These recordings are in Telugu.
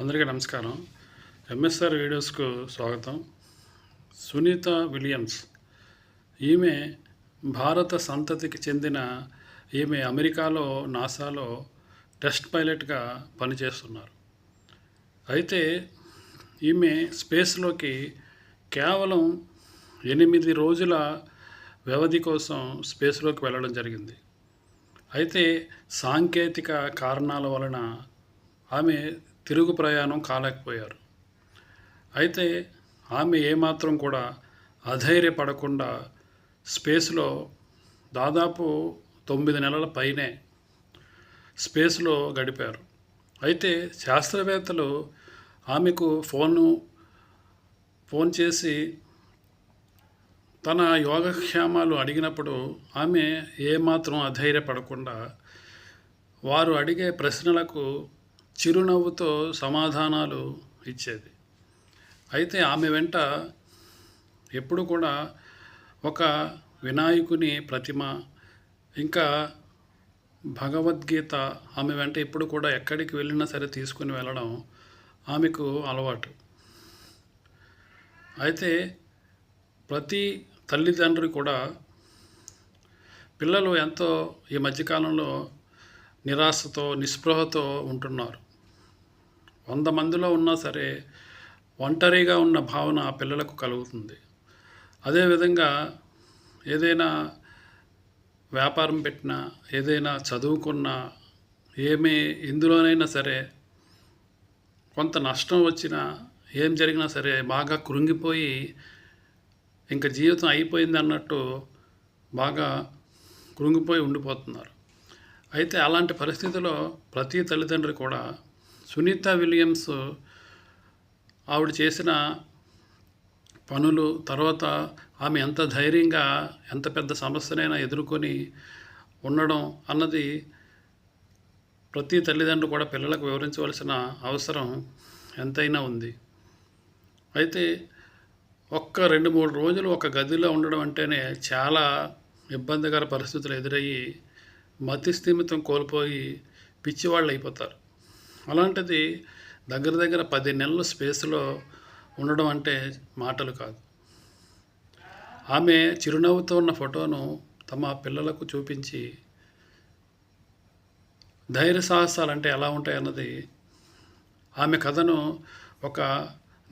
అందరికీ నమస్కారం. ఎంఎస్ఆర్ వీడియోస్కు స్వాగతం. సునీత విలియమ్స్ ఈమె భారత సంతతికి చెందిన ఈమె అమెరికాలో నాసాలో టెస్ట్ పైలట్గా పనిచేస్తున్నారు. అయితే ఈమె స్పేస్లోకి కేవలం 8 రోజుల వ్యవధి కోసం స్పేస్లోకి వెళ్ళడం జరిగింది. అయితే సాంకేతిక కారణాల వలన ఆమె తిరుగు ప్రయాణం కాలేకపోయారు. అయితే ఆమె ఏమాత్రం కూడా అధైర్యపడకుండా స్పేస్లో దాదాపు 9 నెలల పైనే స్పేస్లో గడిపారు. అయితే శాస్త్రవేత్తలు ఆమెకు ఫోన్ చేసి తన యోగక్షేమాలు అడిగినప్పుడు ఆమె ఏమాత్రం అధైర్యపడకుండా వారు అడిగే ప్రశ్నలకు చిరునవ్వుతో సమాధానాలు ఇచ్చేది. అయితే ఆమె వెంట ఎప్పుడు కూడా ఒక వినాయకుని ప్రతిమ, ఇంకా భగవద్గీత ఆమె వెంట ఎప్పుడు కూడా ఎక్కడికి వెళ్ళినా సరే తీసుకుని వెళ్ళడం ఆమెకు అలవాటు. అయితే ప్రతి తల్లిదండ్రులు కూడా పిల్లలు ఎంతో ఈ మధ్యకాలంలో నిరాశతో నిస్పృహతో ఉంటున్నారు. 100 మందిలో ఉన్నా సరే ఒంటరిగా ఉన్న భావన ఆ పిల్లలకు కలుగుతుంది. అదేవిధంగా ఏదైనా వ్యాపారం పెట్టినా, ఏదైనా చదువుకున్నా, ఎందులోనైనా సరే కొంత నష్టం వచ్చినా, ఏం జరిగినా సరే బాగా కృంగిపోయి ఇంకా జీవితం అయిపోయింది అన్నట్టు బాగా కృంగిపోయి ఉండిపోతున్నారు. అయితే అలాంటి పరిస్థితిలో ప్రతి తల్లిదండ్రి కూడా సునీత విలియమ్స్ ఆవిడ చేసిన పనులు, తర్వాత ఆమె ఎంత ధైర్యంగా ఎంత పెద్ద సమస్యనైనా ఎదుర్కొని ఉండడం అన్నది ప్రతి తల్లిదండ్రులు కూడా పిల్లలకు వివరించవలసిన అవసరం ఎంతైనా ఉంది. అయితే 2-3 రోజులు ఒక గదిలో ఉండడం అంటేనే చాలా ఇబ్బందికర పరిస్థితులు ఎదురయ్యి మతి స్థిమితం కోల్పోయి పిచ్చివాళ్ళు అయిపోతారు. అలాంటిది దగ్గర 10 నెలలు స్పేస్లో ఉండడం అంటే మాటలు కాదు. ఆమె చిరునవ్వుతో ఉన్న ఫోటోను తమ పిల్లలకు చూపించి ధైర్య సాహసాలు అంటే ఎలా ఉంటాయన్నది ఆమె కథను ఒక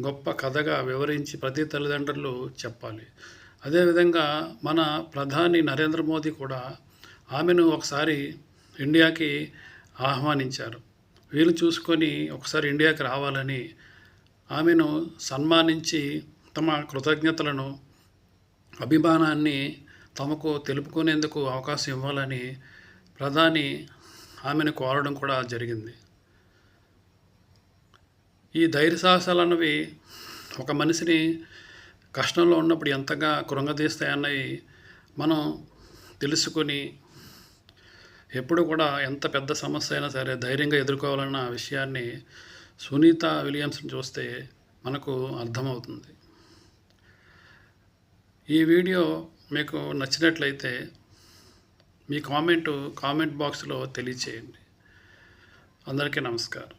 గొప్ప కథగా వివరించి ప్రతి తల్లిదండ్రులు చెప్పాలి. అదేవిధంగా మన ప్రధాని నరేంద్ర మోదీ కూడా ఆమెను ఒకసారి ఇండియాకి ఆహ్వానించారు. వీలు చూసుకొని ఒకసారి ఇండియాకి రావాలని ఆమెను సన్మానించి తమ కృతజ్ఞతలను, అభిమానాన్ని తమకు తెలుపుకునేందుకు అవకాశం ఇవ్వాలని ప్రధాని ఆమెను కోరడం కూడా జరిగింది. ఈ ధైర్య సాహసాలు అన్నవి ఒక మనిషిని కష్టంలో ఉన్నప్పుడు ఎంతగా కృంగదీస్తాయన్నవి మనం తెలుసుకొని ఎప్పుడు కూడా ఎంత పెద్ద సమస్య అయినా సరే ధైర్యంగా ఎదుర్కోవాలన్న విషయాన్ని సునీత విలియమ్స్ని చూస్తే మనకు అర్థమవుతుంది. ఈ వీడియో మీకు నచ్చినట్లయితే మీ కామెంట్ బాక్స్లో తెలియచేయండి. అందరికీ నమస్కారం.